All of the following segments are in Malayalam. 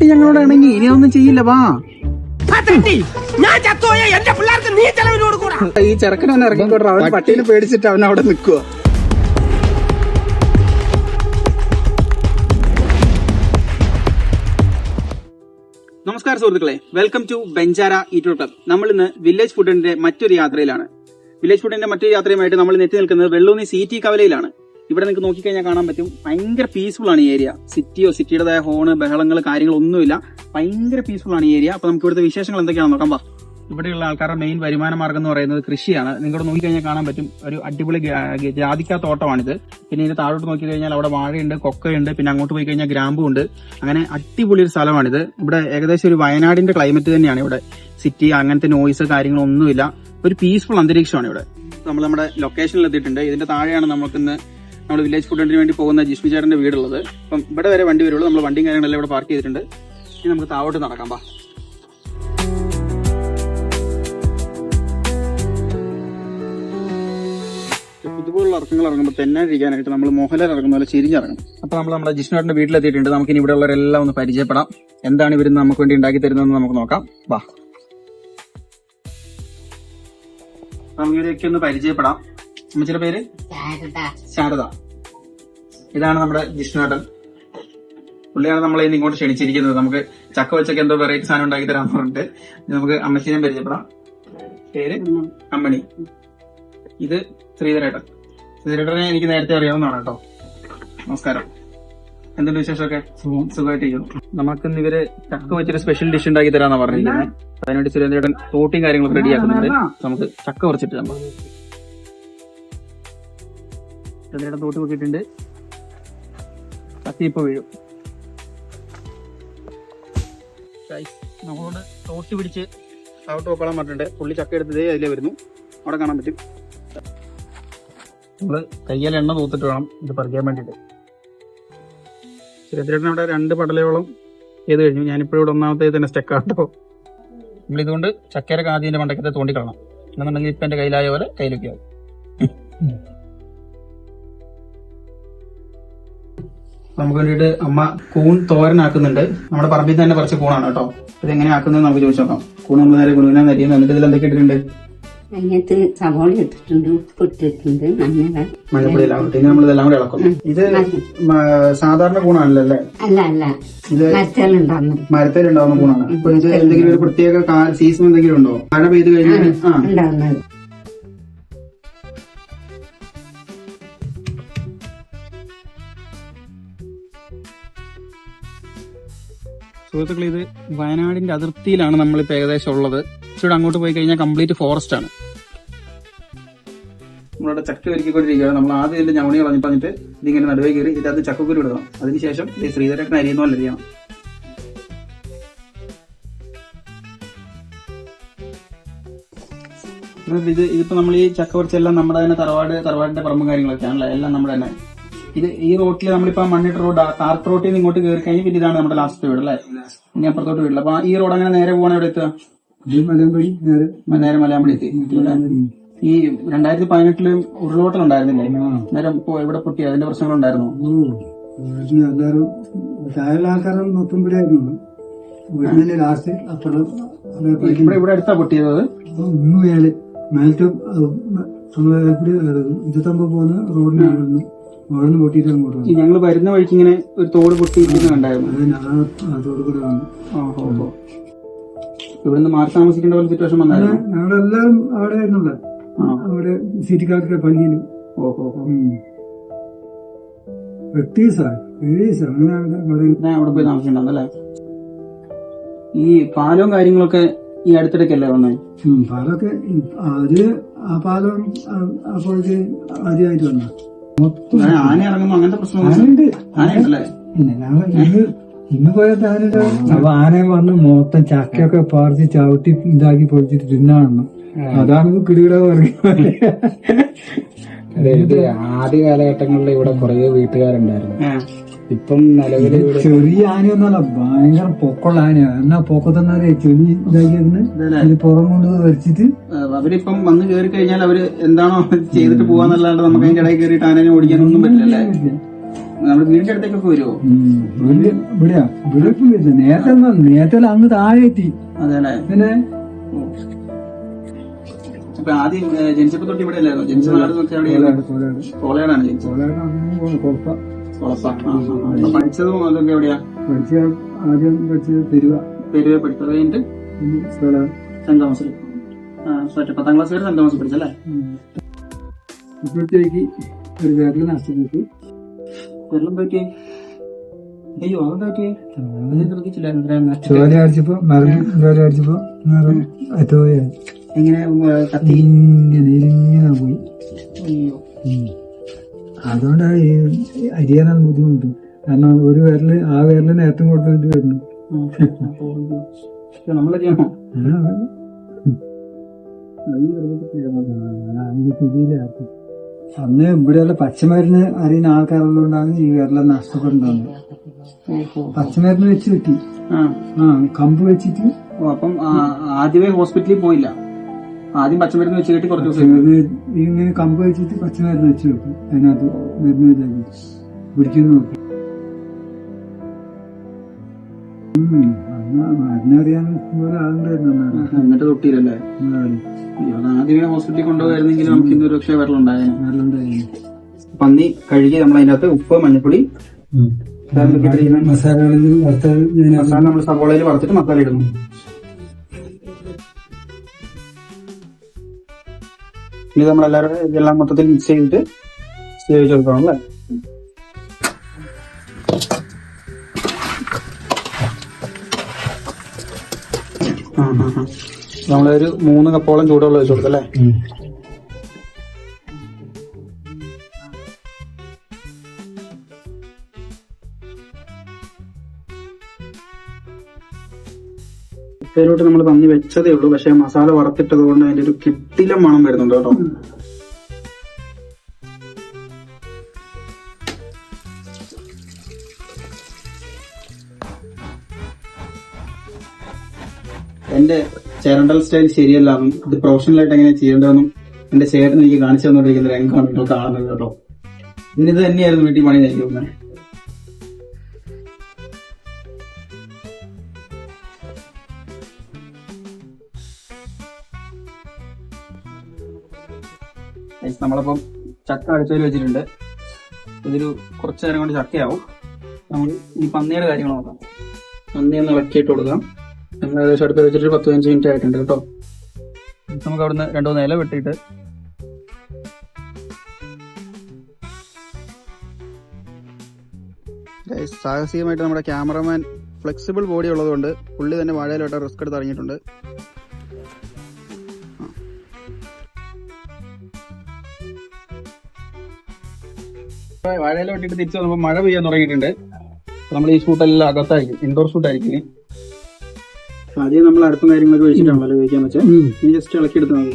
പട്ടി ഞങ്ങളോട് ഇണങ്ങി, ഇനി ഒന്നും ചെയ്യില്ല. വാ, ഈ ചെറുക്കനെ ഇറങ്ങിക്കോട്ടെ. അവൻ പട്ടീനെ പേടിച്ചിട്ട് അവൻ അവിടെ നിൽക്കുക. നമസ്കാരം സുഹൃത്തുക്കളെ, വെൽക്കം ടു ബെഞ്ചാര ഈറ്റ് ക്ലബ്. നമ്മൾ ഇന്ന് വില്ലേജ് ഫുഡിന്റെ മറ്റൊരു യാത്രയിലാണ്. വില്ലേജ് ഫുഡിന്റെ മറ്റൊരു യാത്രയുമായിട്ട് നമ്മൾ എത്തി നിൽക്കുന്നത് വെള്ളൂന്നി സിറ്റി കവലയിലാണ്. ഇവിടെ നിങ്ങൾക്ക് നോക്കിക്കഴിഞ്ഞാൽ കാണാൻ പറ്റും, ഭയങ്കര പീസ്ഫുൾ ആണ് ഈ ഏരിയ. സിറ്റിയുടേതായ ഹോണ്, ബഹളങ്ങൾ, കാര്യങ്ങളൊന്നുമില്ല. ഭയങ്കര പീസ്ഫുൾ ആണ് ഈ ഏരിയ. അപ്പൊ നമുക്ക് ഇവിടുത്തെ വിശേഷങ്ങൾ എന്തൊക്കെയാണെന്ന് നോക്കാം. ഇവിടെയുള്ള ആൾക്കാരുടെ മെയിൻ വരുമാന മാർഗം എന്ന് പറയുന്നത് കൃഷിയാണ്. നിങ്ങളുടെ നോക്കിക്കഴിഞ്ഞാൽ കാണാൻ പറ്റും, ഒരു അടിപൊളി ജാതിക്ക തോട്ടമാണിത്. പിന്നെ ഇതിന് താഴോട്ട് നോക്കിക്കഴിഞ്ഞാൽ അവിടെ വാഴയുണ്ട്, കൊക്കയുണ്ട്, പിന്നെ അങ്ങോട്ട് പോയി കഴിഞ്ഞാൽ ഗ്രാമ്പുണ്ട്. അങ്ങനെ അടിപൊളി ഒരു സ്ഥലമാണിത്. ഇവിടെ ഏകദേശം ഒരു വയനാടിന്റെ ക്ലൈമറ്റ് തന്നെയാണ് ഇവിടെ. സിറ്റി അങ്ങനത്തെ നോയ്സ് കാര്യങ്ങളൊന്നുമില്ല. ഒരു പീസ്ഫുൾ അന്തരീക്ഷമാണ് ഇവിടെ. നമ്മൾ നമ്മുടെ ലൊക്കേഷനിൽ എത്തിയിട്ടുണ്ട്. ഇതിന്റെ താഴെയാണ് നമുക്കിന്ന് നമ്മൾ വില്ലേജ് ഫുഡിന് വേണ്ടി പോകുന്ന ജിഷ്മി ചേട്ടന്റെ വീടുള്ളത്. അപ്പം ഇവിടെ വരെ വണ്ടി വരുള്ളൂ. നമ്മൾ വണ്ടിയും കാര്യങ്ങളെല്ലാം ഇവിടെ പാർക്ക് ചെയ്തിട്ടുണ്ട്. ഇനി നമുക്ക് താഴോട്ട് നടക്കാം. പാ, ഇതുപോലുള്ള ഇറക്കങ്ങൾ ഇറങ്ങുമ്പോൾ തെന്നായിരിക്കാനായിട്ട് നമ്മൾ മോഹൻലാൽ ഇറങ്ങുന്ന പോലെ ചിരിഞ്ഞിറങ്ങും. അപ്പൊ നമ്മൾ നമ്മുടെ ജിഷ്ണുവേട്ടന്റെ വീട്ടിലെത്തിയിട്ടുണ്ട്. നമുക്ക് ഇനി ഇവിടെ ഉള്ളവരെല്ലാം ഒന്ന് പരിചയപ്പെടാം. എന്താണ് ഇവരുന്ന് നമുക്ക് വേണ്ടി ഉണ്ടാക്കി തരുന്നതെന്ന് നമുക്ക് നോക്കാം. വാ, നമുക്ക് ഇവരെയൊക്കെ ഒന്ന് പരിചയപ്പെടാം. അമ്മച്ചിയുടെ പേര് ശാരദ. ഇതാണ് നമ്മുടെ ജിഷ്ണുവേട്ടൻ. പുള്ളിയാണ് നമ്മളെ ഇന്ന് ഇങ്ങോട്ട് ക്ഷണിച്ചിരിക്കുന്നത്. നമുക്ക് ചക്ക വെച്ചൊക്കെ എന്തോ വെറൈറ്റി സാധനം ഉണ്ടാക്കി തരാൻ പറഞ്ഞിട്ട്. നമുക്ക് അമ്മച്ചിനെ പരിചയപ്പെടാം. പേര് അമ്മണി. ഇത് ശ്രീധരേട്ടൻ. ശ്രീധരേട്ടനെ എനിക്ക് നേരത്തെ അറിയാവുന്നതാണ് കേട്ടോ. നമസ്കാരം. എന്തുണ്ട് വിശേഷമൊക്കെ? സുഖമായിട്ടിരിക്കുന്നു. നമുക്കിന്ന് ഇവര് ചക്ക വെച്ചൊരു സ്പെഷ്യൽ ഡിഷ് ഉണ്ടാക്കി തരാന്നാ പറഞ്ഞിരിക്കുന്നത്. അതിനുവേണ്ടി സുരേന്ദ്രേട്ടൻ തോട്ടിയും കാര്യങ്ങളൊക്കെ റെഡിയാക്കുന്നുണ്ട്. നമുക്ക് ചക്ക കുറച്ചിട്ട് നമ്മൾ സുരേന്ദ്രേട്ടൻ തോട്ടി നോക്കിയിട്ടുണ്ട്. കത്തി ഇപ്പൊ വീഴും. നമ്മളോട് തോട്ടി പിടിച്ച് താവട്ട് നോക്കാൻ പറഞ്ഞിട്ടുണ്ട്. പുള്ളി ചക്ക എടുത്തതേ അതിലേ വരുന്നു. അവിടെ കാണാൻ പറ്റും. നമ്മള് കയ്യാൽ എണ്ണ തൂത്തിട്ട് വേണം ഇത് പറിക്കാൻ വേണ്ടിട്ട്. സുരേന്ദ്രേട്ടൻ അവിടെ 2 പടലയോളം ചെയ്ത് കഴിഞ്ഞു. ഞാനിപ്പോഴും ഇവിടെ ഒന്നാമത്തെ തന്നെ സ്റ്റെക്കാട്ടോ. നമ്മളിതുകൊണ്ട് ചക്കരക്ക് ആദ്യം മണ്ടക്കത്തെ തോണ്ടിക്കളണം. എന്നുണ്ടെങ്കിൽ ഇപ്പൊ എന്റെ കയ്യിലായ പോലെ കയ്യിലൊക്കെ ആവും. നമുക്ക് വേണ്ടിയിട്ട് അമ്മ കൂൺ തോരനാക്കുന്നുണ്ട്. നമ്മുടെ പറമ്പിൽ തന്നെ കുറച്ച് കൂണാണ് കേട്ടോ. ഇത് എങ്ങനെ ആക്കുന്നത് നമുക്ക് ചോദിച്ചു നോക്കാം. കൂൺ നമ്മൾ നേരെ കുനുകുനാന്ന് അരിയുന്നു. എന്നിട്ട് ഇതിൽ എന്തൊക്കെ ഇട്ടിട്ടുണ്ട്? അതിനകത്ത് സവോള ഇട്ടിട്ടുണ്ട്, ഉപ്പിട്ടിട്ടുണ്ട്, മഞ്ഞപ്പൊടിയിലാവും. പിന്നെ നമ്മൾ ഇതെല്ലാം കൂടെ ഇളക്കും. ഇത് സാധാരണ കൂണാണല്ലോ അല്ലേ? അല്ല അല്ല, ഇത് മരത്തേലുണ്ടാവുന്ന കൂണാണ്. അപ്പൊ ഇത് എന്തെങ്കിലും ഒരു പ്രത്യേക സീസൺ എന്തെങ്കിലും ഉണ്ടോ? മഴ പെയ്ത് കഴിഞ്ഞാൽ ഉണ്ടാവുന്നത്. സുഹൃത്തുക്കളെ, ഇത് വയനാടിന്റെ അതിർത്തിയിലാണ് നമ്മളിപ്പോ ഏകദേശം ഉള്ളത്. ഇവിടെ അങ്ങോട്ട് പോയി കഴിഞ്ഞാൽ കംപ്ലീറ്റ് ഫോറസ്റ്റ് ആണ്. നമ്മളിവിടെ ചക്ക ഒരുക്കിക്കൊണ്ടിരിക്കുകയാണ്. നമ്മൾ ആദ്യം ഇതിന്റെ ഞവണി കളഞ്ഞിട്ട് ഇതിങ്ങനെ നടുവേ കയറി ഇതിനകത്ത് ചക്കക്കുരു ഇടണം. അതിനുശേഷം ഇത് ശ്രീധരേട്ടൻ അരിയുന്ന പോലെ അരിയണം. ഇതിപ്പോ നമ്മൾ ഈ ചക്ക കുറച്ചെല്ലാം നമ്മുടെ തന്നെ തറവാടിന്റെ പറമ്പും കാര്യങ്ങളൊക്കെയാണല്ലോ. എല്ലാം നമ്മുടെ തന്നെ. ഇത് ഈ റോട്ടിൽ നമ്മളിപ്പോ മണ്ണിട്ട് റോഡ് ടാർപ്പ് റോട്ടിൽ നിന്ന് ഇങ്ങോട്ട് കയറി കഴിഞ്ഞാൽ പിന്നെ ഇതാണ് നമ്മുടെ ലാസ്റ്റ് വീട് അല്ലേ? ഇനി അപ്പുറത്തോട്ട് വീടില്ല. അപ്പൊ ഈ റോഡ് അങ്ങനെ നേരെ പോകണം. എവിടെ എത്തുക? നേരെ മലയാമ്പടി എത്തി. ഈ 2018 ഉരുളോട്ടലുണ്ടായിരുന്നില്ലേ? നേരം എവിടെ പൊട്ടി? അതിന്റെ പ്രശ്നങ്ങളുണ്ടായിരുന്നു. ഇവിടെ അടുത്താ പൊട്ടിയത്? ഞങ്ങൾ വരുന്ന വഴിക്ക് ഇങ്ങനെ ഒരു തോട് പൊട്ടിയിരിക്കുന്നുണ്ടായിരുന്നു. ഇവിടുന്ന് മാറി താമസിക്കേണ്ട പോലെ സിറ്റുവേഷൻ വന്നായിരുന്നു. ഞങ്ങളെല്ലാം അവിടെ ആയിരുന്നല്ലോ, അവിടെ സിറ്റിക്കാർക്ക് പള്ളിയില്. അവിടെ പോയി താമസിച്ചിട്ടുണ്ടല്ലേ? ഈ പാലവും കാര്യങ്ങളൊക്കെ ഈ അടുത്തിടയ്ക്കല്ലേ വന്നേ? പാലൊക്കെ ആ പാലം അപ്പോഴേക്ക് ആദ്യമായിട്ട് വന്ന ആന ഇറങ്ങുമ്പോ അങ്ങനത്തെ പ്രശ്നമുണ്ട്. ആനയുണ്ടല്ലേ? ഇന്ന് പോയത് ആനയുടെ. അപ്പൊ ആനയെ വന്ന് മൊത്തം ചക്കയൊക്കെ പറിച്ച് ചവിട്ടി ഇതാക്കി പൊളിച്ചിട്ട് തിന്നാണെന്ന്. അതാണ് കിടുകിട പറയുന്നത്. ആദ്യ കാലഘട്ടങ്ങളിൽ ഇവിടെ കുറെ വീട്ടുകാരുണ്ടായിരുന്നു. ഇപ്പം നിലവിൽ ചെറിയ ആനയൊന്നല്ല, ഭയങ്കര പൊക്കമുള്ള ആനയാണ്. എന്നാ പൊക്കത്തെന്നാലേ ചെളി ഇതാക്കിയിരുന്ന് പുറം കൊണ്ട് വരച്ചിട്ട് അവരിപ്പം വന്ന് കയറി കഴിഞ്ഞാൽ അവര് എന്താണോ ചെയ്തിട്ട് പോവാന്നല്ലാണ്ട് നമുക്ക് അതിന്റെ ഇടയിൽ കയറിയിട്ട് ആനനെ ഓടിക്കാനൊന്നും പറ്റില്ലല്ലേ? നമ്മുടെ വീടിന്റെ അടുത്തേക്കൊക്കെ വരുമോ? ഇവിടെയാ ഇവിടെ നേരത്തെ അങ്ങ് താഴെ എത്തി. അതെ അല്ലേ? പിന്നെ അപ്പൊ ആദ്യം ജനിച്ചപ്പോ തൊട്ട് ഇവിടെ അല്ലായിരുന്നു? ജനിച്ച നാട് നോക്കി എവിടെയാണ്? കോളേടാണ് ജനിച്ചത്. പഠിച്ചതും അതൊക്കെ എവിടെയാ? ആദ്യം പഠിച്ചത് പെരുവ പഠിച്ചത് കഴിഞ്ഞിട്ട് സെന്റ് തോമസിൽ 10ാം ക്ലാസ് വരെ സെന്റ് തോമസ് പഠിച്ചല്ലേ? ഇപ്പോഴത്തേക്ക് ഒരു വിരല് നഷ്ടപ്പെട്ടു. വെള്ളം പറ്റി? അയ്യോ അതെന്താ പറ്റിയേ? ശ്രദ്ധിച്ചില്ല. ചോല അടിച്ചപ്പോ ചോല അടിച്ചപ്പോ പോയാ എങ്ങനെ കത്തി? ഇങ്ങനെ പോയി. അയ്യോ. അതുകൊണ്ടാണ് ഈ അരിയാനാണ് ബുദ്ധിമുട്ട്. കാരണം ഒരു വിരല് ആ വിരലിന് ഏറ്റവും കൂടുതൽ വരുന്നു. നമ്മളറിയാമോ? അന്ന് ഇവിടെയുള്ള പച്ചമരുന്ന് അറിയുന്ന ആൾക്കാരുള്ളതുകൊണ്ടാണ് ഈ വിരലം നഷ്ടപ്പെടുന്നത്. പച്ചമരുന്ന് വെച്ച് കിട്ടി. കമ്പ് വെച്ചിട്ട്. അപ്പം ആദ്യമേ ഹോസ്പിറ്റലിൽ പോയില്ല, ആദ്യം പച്ചമരുന്ന് വെച്ച് കെട്ടി കുറച്ച് ദിവസം ഇങ്ങനെ കമ്പ് വെച്ചിട്ട് പച്ചമരുന്ന് വെച്ച് വെക്കും. അതിനകത്ത് മരുന്ന് വെച്ചാൽ പിടിക്കുന്നു നോക്കും. മരുന്നറിയാൻ ആളുണ്ടായിരുന്നു. എന്നിട്ട് തൊട്ടിയില്ലല്ലേ? ആദ്യമേ ഹോസ്പിറ്റലിൽ കൊണ്ടുപോയിരുന്നെങ്കിൽ നമുക്ക് ഇന്ന് ഒരു പക്ഷേ വെള്ളം. പന്നി കഴുകി നമ്മൾ അതിനകത്ത് ഉപ്പ്, മഞ്ഞപ്പൊടി, മസാല നമ്മൾ സവോളയിൽ വറുത്തിട്ട് മസാല ഇടുന്നു. ഇനി നമ്മളെല്ലാവരും ഇതെല്ലാം മൊത്തത്തിൽ മിക്സ് ചെയ്തിട്ട് വേവിച്ച് കൊടുക്കണം അല്ലേ? നമ്മളൊരു 3 കപ്പോളം ചൂടുവെള്ളം ഒഴിച്ചു കൊടുക്കല്ലേ? ഉപ്പയിലോട്ട് നമ്മൾ പന്നി വെച്ചതേ ഉള്ളൂ, പക്ഷെ മസാല വറുത്തിട്ടത് കൊണ്ട് അതിന്റെ ഒരു കിട്ടില മണം വരുന്നുണ്ട് കേട്ടോ. എന്റെ ചേരണ്ടൽ സ്റ്റൈൽ ശരിയല്ലാന്നും ഇത് പ്രൊഫഷണലായിട്ട് എങ്ങനെ ചെയ്യേണ്ടതെന്നും എന്റെ ചേട്ടൻ എനിക്ക് കാണിച്ചു തന്നുകൊണ്ടിരിക്കുന്ന രംഗമാണ് നിങ്ങൾ കാണുന്നത് കേട്ടോ. ഇതിനിത് തന്നെയായിരുന്നു വീട്ടിൽ പണി നയിക്കുന്നത്. നമ്മളിപ്പം ചക്ക അടിച്ചതിൽ വെച്ചിട്ടുണ്ട്. ഇതൊരു കുറച്ചു നേരം കൊണ്ട് ചക്കയാവും. നമ്മൾ ഈ പന്നിയുടെ കാര്യങ്ങൾ നോക്കാം. പന്നി ഒന്ന് ഇളക്കിയിട്ട് കൊടുക്കാം. നമ്മൾ ഏകദേശം അടുത്ത് വെച്ചിട്ട് 10-15 മിനിറ്റ് ആയിട്ടുണ്ട് കേട്ടോ. നമുക്ക് അവിടുന്ന് 2-3 ഇല വെട്ടിയിട്ട് സാഹസികമായിട്ട് നമ്മുടെ ക്യാമറമാൻ ഫ്ലെക്സിബിൾ ബോഡി ഉള്ളതുകൊണ്ട് പുള്ളി തന്നെ വാഴയിലോട്ട് റിസ്ക് എടുത്ത് ഇറങ്ങിയിട്ടുണ്ട്. വാഴയില വെട്ടിയിട്ട് തിരിച്ചു വന്നപ്പോൾ മഴ പെയ്യാൻ തുടങ്ങിയിട്ടുണ്ട്. നമ്മൾ ഈ ഷൂട്ടെല്ലാം അകത്തായിരിക്കും, ഇൻഡോർ ഷൂട്ടായിരിക്കും. ആദ്യം നമ്മൾ അടുത്ത കാര്യങ്ങളൊക്കെ വെച്ചിട്ടാണല്ലോ ഉപയോഗിക്കാൻ വെച്ചാൽ ഈ ജസ്റ്റ് ഇളക്കി എടുത്താൽ മതി.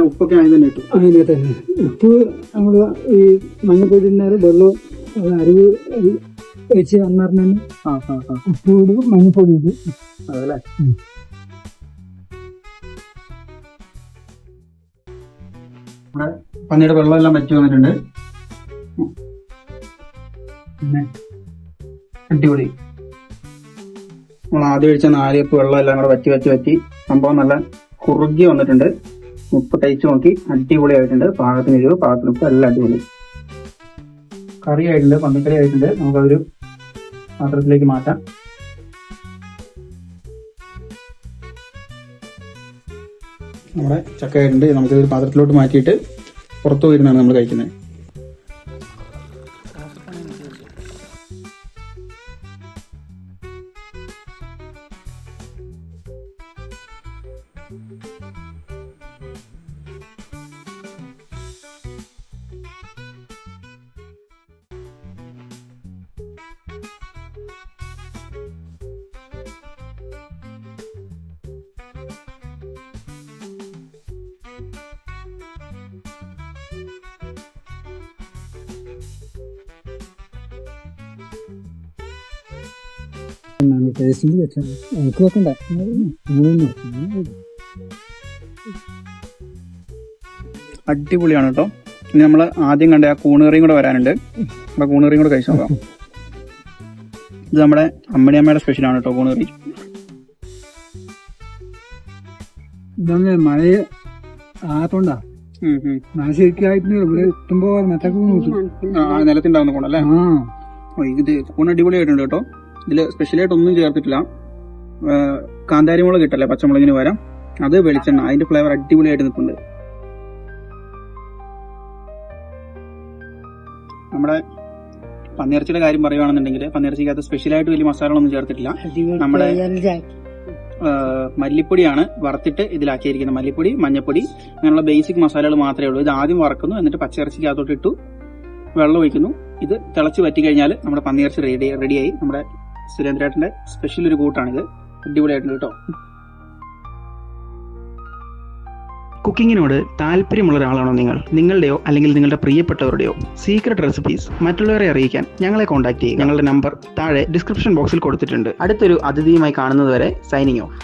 ഉപ്പൊക്കെ ആയി തന്നെ ഇട്ടു. അതിനെ തന്നെ ഉപ്പ് നമ്മൾ ഈ മഞ്ഞപ്പൊടി വെള്ളം അരിവ് വെച്ച് അന്നറിഞ്ഞ ഉപ്പ് ഇടും, മഞ്ഞപ്പൊടി ഇടും. അതല്ലേ? നമ്മുടെ പന്നിയുടെ വെള്ളം എല്ലാം വറ്റി വന്നിട്ടുണ്ട്. പിന്നെ അടിപൊളി. നമ്മൾ ആദ്യം ഒഴിച്ച 4 കപ്പ് വെള്ളം എല്ലാം കൂടെ വറ്റി സംഭവം നല്ല കുറുകി വന്നിട്ടുണ്ട്. ഉപ്പ് തയ്ച്ചു നോക്കി, അടിപൊളിയായിട്ടുണ്ട്. പാകത്തിന് എരിവ്, പാകത്തിന് ഉപ്പ്, എല്ലാം അടിപൊളി. കറി ആയിട്ടുണ്ട്, പന്നിക്കറി ആയിട്ടുണ്ട്. നമുക്കതൊരു പാത്രത്തിലേക്ക് മാറ്റാം. നമ്മുടെ ചക്ക ആയിട്ടുണ്ട്. നമുക്കിതൊരു പാത്രത്തിലോട്ട് മാറ്റിയിട്ട് പുറത്തു പോയിരുന്നാണ് നമ്മൾ കഴിക്കുന്നത്. ടേസ്റ്റിൽ വെച്ചാൽ എനിക്ക് വെക്കണ്ട. അടിപൊളിയാണ് കേട്ടോ. ഇനി നമ്മൾ ആദ്യം കണ്ട ആ കൂണുകറിയും കൂടെ വരാനുണ്ട്. അപ്പൊ കൂണുകറിയും കൂടെ കഴിച്ചു നോക്കാം. ഇത് നമ്മുടെ അമ്മണിയമ്മയുടെ സ്പെഷ്യലാണ് കേട്ടോ കൂണുകറി. ഇതങ്ങനെ മഴ ആത്തോണ്ടാ മഴ ശരിക്കായിട്ട് ഇവിടെ എത്തുമ്പോ മറ്റൊക്കെ നിലത്തുണ്ടാവുന്ന കൂണല്ലേ? ഇത് കൂൺ അടിപൊളിയായിട്ടുണ്ട് കേട്ടോ. ഇതില് സ്പെഷ്യലായിട്ട് ഒന്നും ചേർത്തിട്ടില്ല. കാന്താരി മുളക് കിട്ടല്ലേ, പച്ചമുളകിന് പകരം അത് വെളിച്ചെണ്ണ, അതിന്റെ ഫ്ലേവർ അടിപൊളിയായിട്ട് നിൽക്കുന്നുണ്ട്. നമ്മുടെ പന്നിയിറച്ചിയുടെ കാര്യം പറയുകയാണെന്നുണ്ടെങ്കിൽ പന്നിയിറച്ചിക്കകത്ത് സ്പെഷ്യലായിട്ട് വലിയ മസാലകളൊന്നും ചേർത്തിട്ടില്ല. നമ്മുടെ മല്ലിപ്പൊടിയാണ് വറുത്തിട്ട് ഇതിലാക്കിയിരിക്കുന്നത്. മല്ലിപ്പൊടി, മഞ്ഞപ്പൊടി, അങ്ങനെയുള്ള ബേസിക് മസാലകൾ മാത്രമേ ഉള്ളൂ. ഇത് ആദ്യം വറക്കുന്നു, എന്നിട്ട് പച്ചയിറച്ചിക്കകത്തോട്ട് ഇട്ടു വെള്ളം ഒഴിക്കുന്നു. ഇത് തിളച്ച് വറ്റി കഴിഞ്ഞാൽ നമ്മുടെ പന്നിയിറച്ചി റെഡിയായി. നമ്മുടെ സുരേന്ദ്രേട്ടന്റെ സ്പെഷ്യൽ ഒരു കൂട്ടാണിത്. അടിപൊളിയായിട്ടുണ്ട് കേട്ടോ. കുക്കിങ്ങിനോട് താല്പര്യമുള്ള ഒരാളാണോ നിങ്ങൾ? നിങ്ങളുടെയോ അല്ലെങ്കിൽ നിങ്ങളുടെ പ്രിയപ്പെട്ടവരുടെയോ സീക്രട്ട് റെസിപ്പീസ് മറ്റുള്ളവരെ അറിയിക്കാൻ ഞങ്ങളെ കോൺടാക്ട് ചെയ്യുക. ഞങ്ങളുടെ നമ്പർ താഴെ ഡിസ്ക്രിപ്ഷൻ ബോക്സിൽ കൊടുത്തിട്ടുണ്ട്. അടുത്തൊരു അതിഥിയുമായി കാണുന്നതുവരെ സൈനിങ് ഓഫ്.